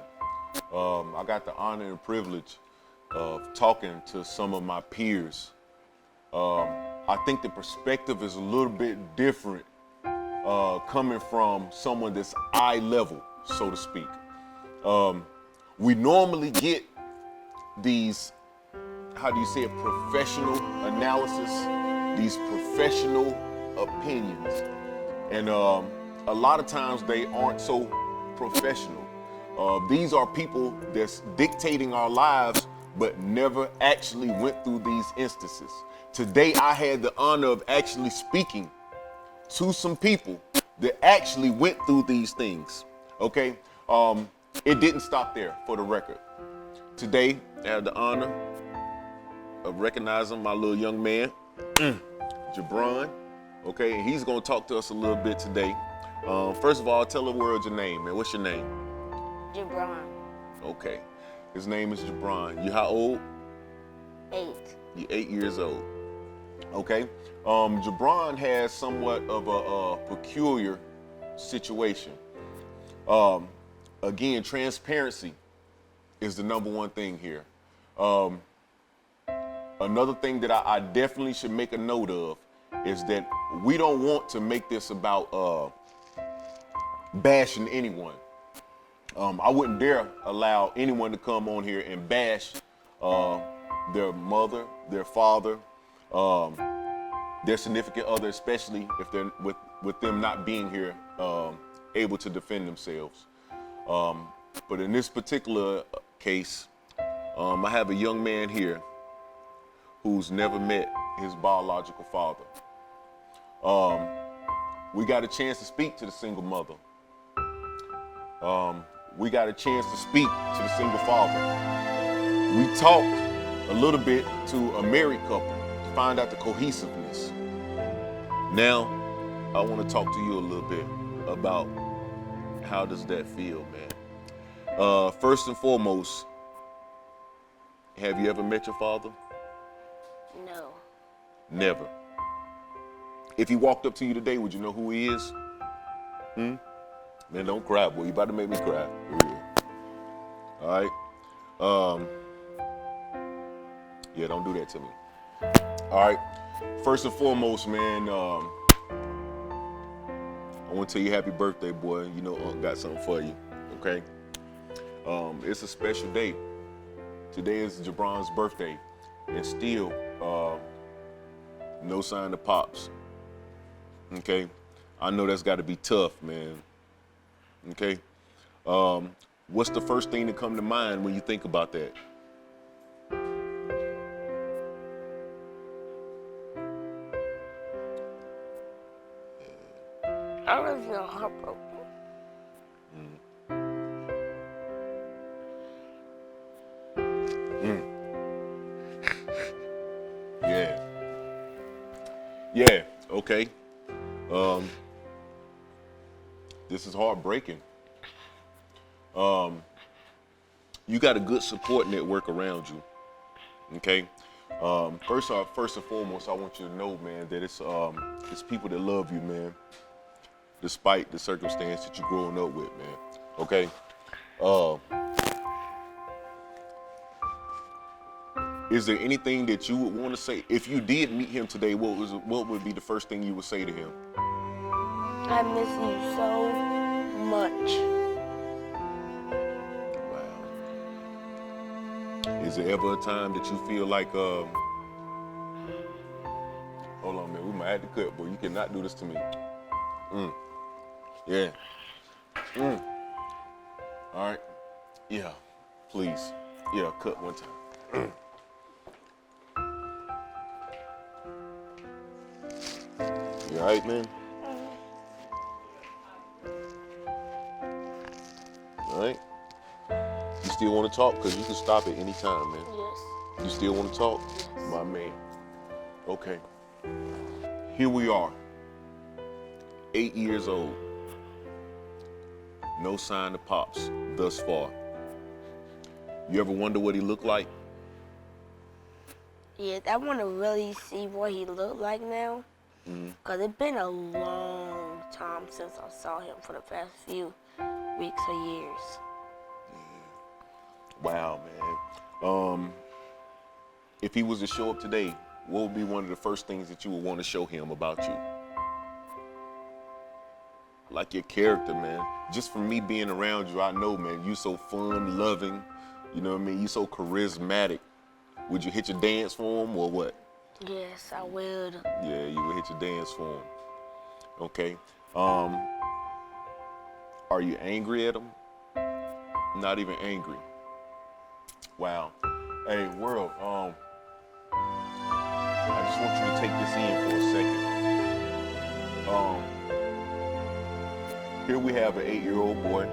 I got the honor and privilege of talking to some of my peers. I think the perspective is a little bit different coming from someone that's eye level, so to speak. We normally get these, how do you say it, professional analysis, these professional opinions. And a lot of times they aren't so professional. These are people that's dictating our lives, but never actually went through these instances. Today, I had the honor of actually speaking to some people that actually went through these things, okay? It didn't stop there, for the record. Today, I had the honor of recognizing my little young man, Jabron, okay? And he's gonna talk to us a little bit today. First of all, tell the world your name, man. What's your name? Jabron. Okay. His name is Jabron. You how old? 8. You're 8 years old. Okay. Jabron has somewhat of a peculiar situation. Again, transparency is the number one thing here. Another thing that I definitely should make a note of is that we don't want to make this about bashing anyone. I wouldn't dare allow anyone to come on here and bash their mother, their father, their significant other, especially if they're with them not being here, able to defend themselves. But in this particular case, I have a young man here who's never met his biological father. We got a chance to speak to the single mother. We got a chance to speak to the single father. We talked a little bit to a married couple to find out the cohesiveness. Now, I want to talk to you a little bit about how does that feel, man. First and foremost, have you ever met your father? No. Never. If he walked up to you today, would you know who he is? Man, don't cry, boy. You about to make me cry. All right. Yeah, don't do that to me. All right. First and foremost, man, I want to tell you happy birthday, boy. You know Unc got something for you, okay? It's a special day. Today is Jabron's birthday, and still no sign of Pops, okay? I know that's got to be tough, man, okay? What's the first thing that come to mind when you think about that? I was feel heartbroken. Yeah, okay. This is heartbreaking. You got a good support network around you, okay? First and foremost, I want you to know, man, that it's people that love you, man. despite the circumstance that you're growing up with, man. Okay? Is there anything that you would want to say? If you did meet him today, what would be the first thing you would say to him? I miss you so much. Wow. Is there ever a time that you feel like, hold on, man, we might have to cut, boy. You cannot do this to me. Yeah. All right. Yeah, please. Yeah, cut one time. You all right, man? All right. You still want to talk? Because you can stop at any time, man. Yes. You still want to talk? Yes. My man. Okay. Here we are. 8 years old. No sign of Pops thus far. You ever wonder what he looked like? Yeah, I want to really see what he looked like now. Because it's been a long time since I saw him for the past few weeks or years. Wow, man. If he was to show up today, what would be one of the first things that you would want to show him about you? Like your character, man. Just from me being around you, I know, man, you so fun, loving, you know what I mean? You so charismatic. Would you hit your dance for him or what? Yes, I would. Yeah, you would hit your dance for him. Okay. Are you angry at him? Not even angry. Wow. Hey, world, I just want you to take this in for a second. Here we have an 8-year-old boy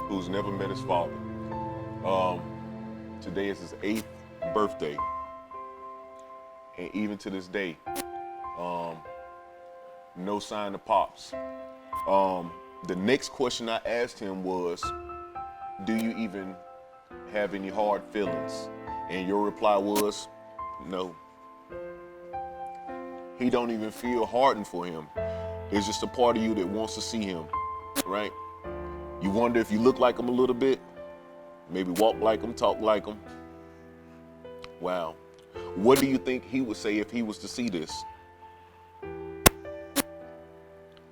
who's never met his father. Today is his 8th birthday. And even to this day, no sign of Pops. The next question I asked him was, do you even have any hard feelings? And your reply was, no. He don't even feel hardened for him. It's just a part of you that wants to see him, right? You wonder if you look like him a little bit, maybe walk like him, talk like him. Wow. What do you think he would say if he was to see this?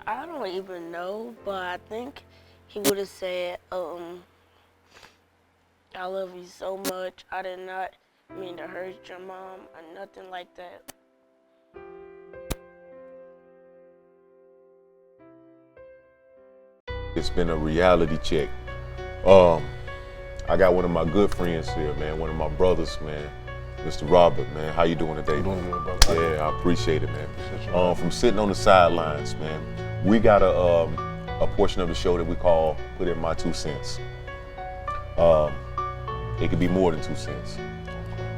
I don't even know, but I think he would have said, I love you so much. I did not mean to hurt your mom or nothing like that. It's been a reality check. I got one of my good friends here, man, one of my brothers, man, Mr. Robert, man. How you doing today? Doing good, brother. Yeah, I appreciate it, man. From sitting on the sidelines, man, we got a portion of the show that we call Put In My 2 Cents. It could be more than 2 cents.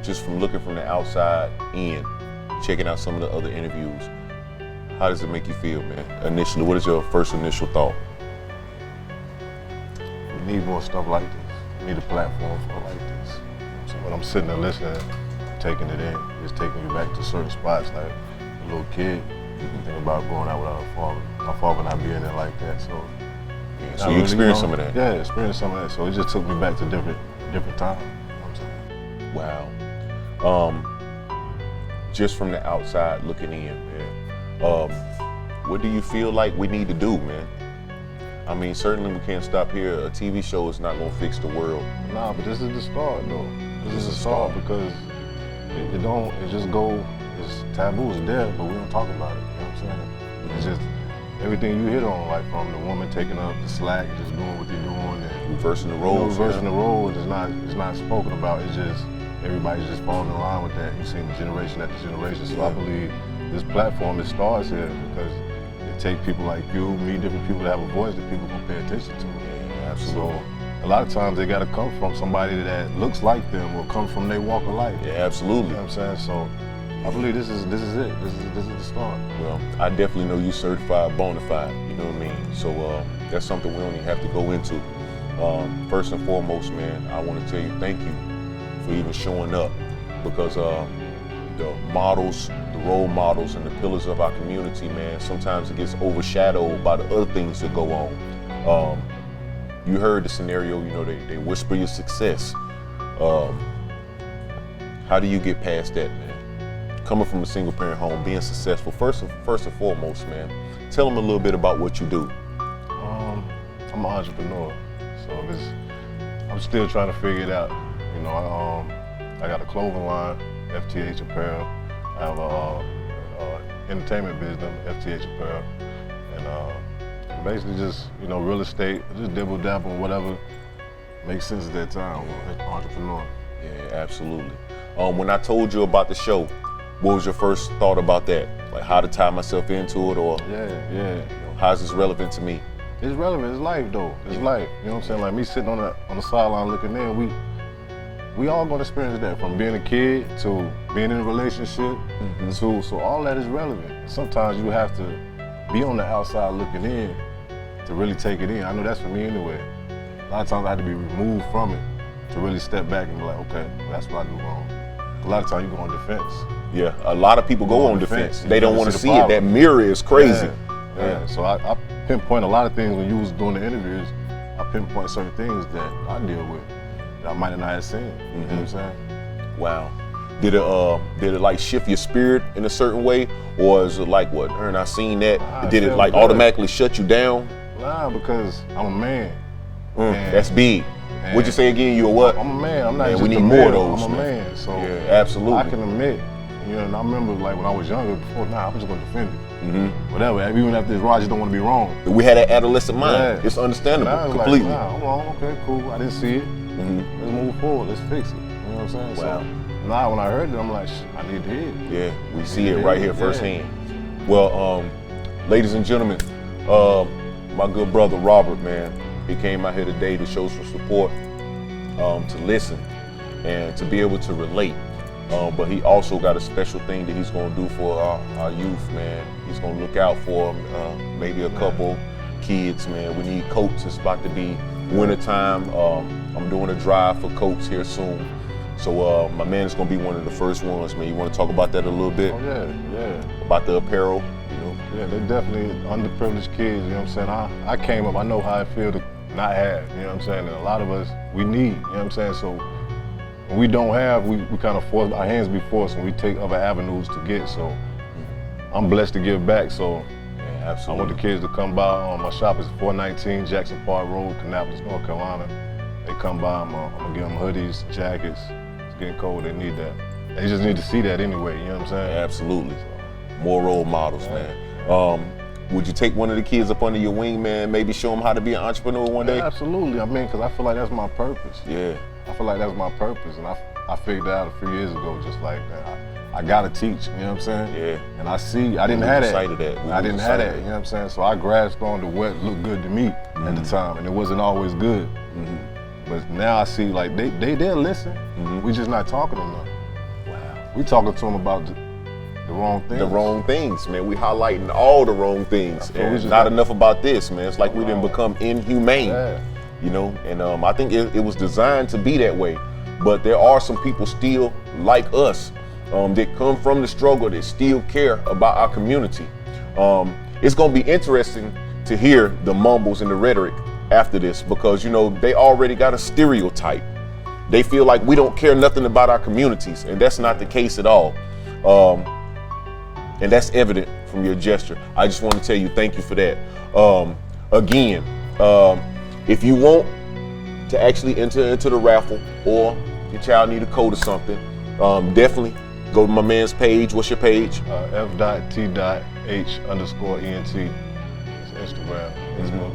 Just from looking from the outside in, checking out some of the other interviews, how does it make you feel, man? Initially, what is your first initial thought? We need more stuff like this. We need a platform for like this. So when I'm sitting there listening, taking it in, it's taking me back to certain spots. Like a little kid, you can think about going out without a father. My father not being there like that. So, Yeah, so you experienced some of that? Yeah, experienced some of that. So it just took me back to different time. You know what I'm saying? Wow. Just from the outside looking in, man, what do you feel like we need to do, man? I mean, certainly we can't stop here. A TV show is not gonna fix the world. Nah, but this is the start, though. This is the start because it's taboo, it's there, but we don't talk about it. You know what I'm saying? It's just everything you hit on, like from the woman taking up the slack, just doing what they're doing, and Reversing the roles. reversing the role is not spoken about. It's just everybody's just falling in line with that. You've seen generation after generation. So I believe this platform, it starts here because it takes people like you, me, different people that have a voice that people can pay attention to. Yeah, absolutely. So a lot of times they got to come from somebody that looks like them or come from their walk of life. Yeah, absolutely. You know what I'm saying? So I believe this is it. This is the start. Well, I definitely know you certified bona fide, you know what I mean? So that's something we don't even have to go into. First and foremost, man, I want to tell you thank you for even showing up because the models, the role models, and the pillars of our community, man, sometimes it gets overshadowed by the other things that go on. You heard the scenario, you know, they whisper your success. How do you get past that, man? Coming from a single parent home, being successful, first and foremost, man, tell them a little bit about what you do. I'm an entrepreneur, so I'm still trying to figure it out. You know, I got a clothing line, FTH Apparel. I have a entertainment business, FTH Apparel, and basically just, you know, real estate, just dibble dabble, whatever makes sense at that time. Entrepreneur. Yeah, absolutely. When I told you about the show, what was your first thought about that? Like how to tie myself into it, or Yeah. you know, how's this relevant to me? It's relevant. It's life, though. It's life. You know what I'm saying? Like me sitting on the sideline looking in, we all gonna experience that, from being a kid to being in a relationship. So all that is relevant. Sometimes you have to be on the outside looking in to really take it in. I know that's for me anyway. A lot of times I had to be removed from it to really step back and be like, okay, that's what I do wrong. A lot of times you go on defense. Yeah, a lot of people go on defense. They You don't never want to see the see it. problem. That mirror is crazy. Yeah. So I pinpoint a lot of things when you was doing the interviews. I pinpoint certain things that I deal with that I might have not seen. You know what I'm saying? Wow. Did it like shift your spirit in a certain way, or is it like what? And I seen that. Nah, Did it it felt like good. automatically shut you down? Nah, because I'm a man. And- That's big. and What'd you say again? You a what? I'm a man. I'm not Man, just we need a more man. of those, I'm a man. man. So Yeah, absolutely. I can admit, you know, and I remember like when I was younger before, I'm just gonna defend it. Whatever. Even after this, I just don't want to be wrong. We had that adolescent mind. Yeah. It's understandable Now it's completely. Like, nah, I'm wrong. Okay, cool. I didn't see it. Let's move forward. Let's fix it. You know what I'm saying? Wow. So now when I heard it, I'm like, I need to hear it. Yeah, we see it right here Yeah. firsthand. Well, ladies and gentlemen, my good brother Robert, man, he came out here today to show some support, to listen, and to be able to relate. But he also got a special thing that he's gonna do for our youth, man. He's gonna look out for them, maybe a couple kids, man. We need coats. It's about to be wintertime. I'm doing a drive for coats here soon. So my man is gonna be one of the first ones, man. You wanna talk about that a little bit? Oh yeah. About the apparel, you know? Yeah, they're definitely underprivileged kids, you know what I'm saying? I came up, I know how it feels to not have, you know what I'm saying? And a lot of us, we need, you know what I'm saying? So when we don't have, we kind of force, our hands be forced and we take other avenues to get. So I'm blessed to give back. So Yeah, I absolutely. want the kids to come by. My shop is 419 Jackson Park Road, Kannapolis, North Carolina. They come by, I'm gonna give them hoodies, jackets. It's getting cold, they need that. They just need to see that anyway, you know what I'm saying? Absolutely. More role models, man. Would you take one of the kids up under your wing, man? Maybe show them how to be an entrepreneur one day? Yeah, absolutely. I mean, because I feel like that's my purpose. Yeah. I feel like that's my purpose, and I figured that out a few years ago, just like that. I gotta teach, you know what I'm saying? Yeah. And I see, I didn't We have lose that. sight of that. We I lose didn't sight have of that, that. you know what I'm saying? So I grasped on to what looked good to me at the time, and it wasn't always good. But now I see, like, they'll listen. We just not talking to them. Wow. We talking to them about the wrong things. The wrong things, man. We highlighting all the wrong things. feel we And just not got- enough about this, man. It's like we didn't become inhumane. Yeah. You know, and I think it was designed to be that way. But there are some people still like us that come from the struggle that still care about our community. It's gonna be interesting to hear the mumbles and the rhetoric after this, because you know they already got a stereotype. They feel like we don't care nothing about our communities, and that's not the case at all. And that's evident from your gesture. I just want to tell you thank you for that. Again, if you want to actually enter into the raffle, or your child need a coat or something, definitely go to my man's page. What's your page? F.T.H_ENT. It's Instagram, Facebook.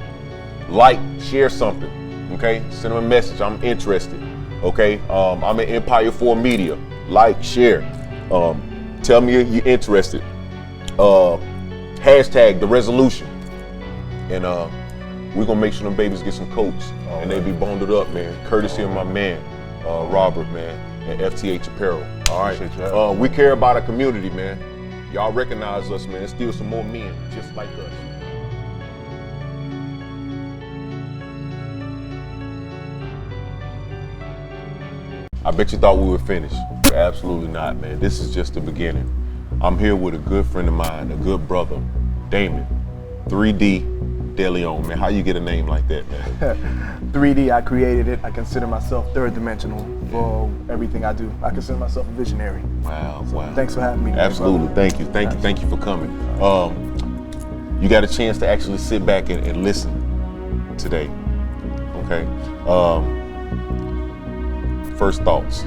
Like, share something, okay? Send them a message. I'm interested, okay? I'm at Empire 4 Media. Like, share. Tell me you're interested. Hashtag the resolution. And we're gonna make sure them babies get some coats and they be bundled up, man. Courtesy of my man, Robert, man, at FTH Apparel. All right. Appreciate you having We care about our community, man. Y'all recognize us, man. There's still some more men just like us. I bet you thought we were finished. Absolutely not, man. This is just the beginning. I'm here with a good friend of mine, a good brother, Damon, 3D De Leon. Man, how you get a name like that, man? 3D, I created it. I consider myself third dimensional for everything I do. I consider myself a visionary. Wow, So wow. thanks for having me. Absolutely, brother. thank you for coming. You got a chance to actually sit back and listen today, okay? First thoughts.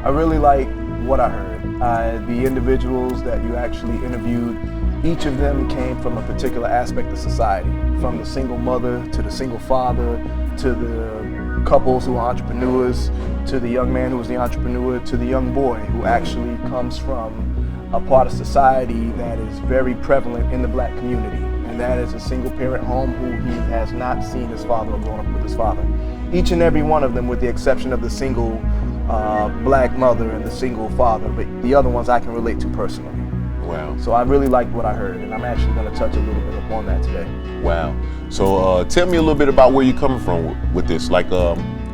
I really like what I heard. The individuals that you actually interviewed, each of them came from a particular aspect of society, from the single mother to the single father, to the couples who are entrepreneurs, to the young man who is the entrepreneur, to the young boy who actually comes from a part of society that is very prevalent in the black community, and that is a single parent home who he has not seen his father or grown up with his father. Each and every one of them, with the exception of the single black mother and the single father, but the other ones I can relate to personally. Wow. So I really liked what I heard, and I'm actually going to touch a little bit upon that today. Wow. So tell me a little bit about where you're coming from with this. Like,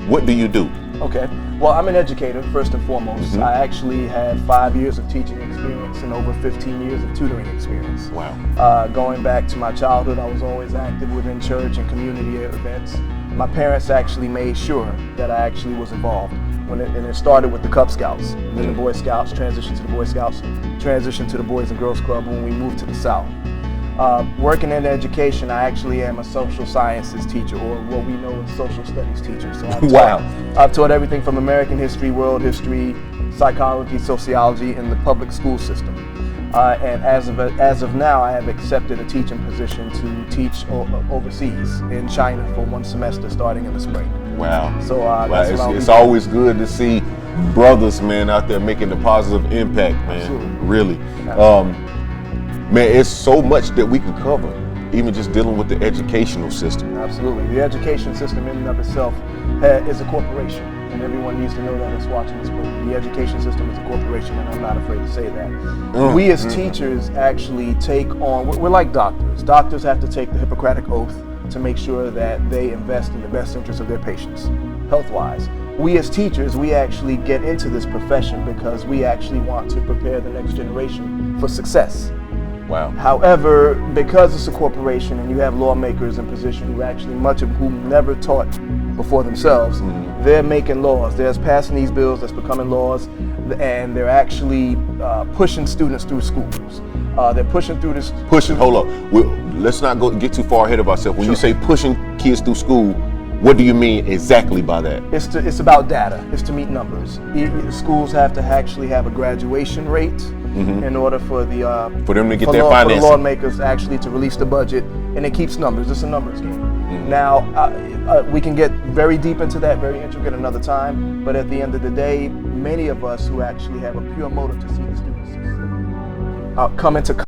what do you do? Okay. Well, I'm an educator, first and foremost. Mm-hmm. I actually had 5 years of teaching experience and over 15 years of tutoring experience. Wow. Going back to my childhood, I was always active within church and community events. My parents actually made sure that I actually was involved. And it started with the Cub Scouts, and then the Boy Scouts, transitioned to the Boy Scouts, transitioned to the Boys and Girls Club when we moved to the South. Working in education, I actually am a social sciences teacher, or what we know as social studies teacher. So I've taught everything from American history, world history, psychology, sociology in the public school system. And as of now, I have accepted a teaching position to teach overseas in China for 1 semester starting in the spring. Wow. So wow. It's always good to see brothers, man, out there making a positive impact, man. Absolutely. Really. Man, it's so much that we could cover, even just dealing with the educational system. Absolutely. The education system in and of itself is a corporation, and everyone needs to know that that's watching this program. The education system is a corporation, and I'm not afraid to say that. We as teachers actually take on, we're like doctors. Doctors have to take the Hippocratic Oath to make sure that they invest in the best interest of their patients, health-wise. We as teachers, we actually get into this profession because we actually want to prepare the next generation for success. Wow. However, because it's a corporation and you have lawmakers in position who actually, much of whom never taught before themselves, they're making laws. They're passing these bills that's becoming laws, and they're actually pushing students through schools. They're pushing through this. Hold up. Let's not get too far ahead of ourselves. When you say pushing kids through school, what do you mean exactly by that? It's about data. It's to meet numbers. Schools have to actually have a graduation rate in order for them to get their for financing. the lawmakers actually to release the budget, and it keeps numbers. It's a numbers game. Now we can get very deep into that, very intricate another time. But at the end of the day, many of us who actually have a pure motive to see the students come into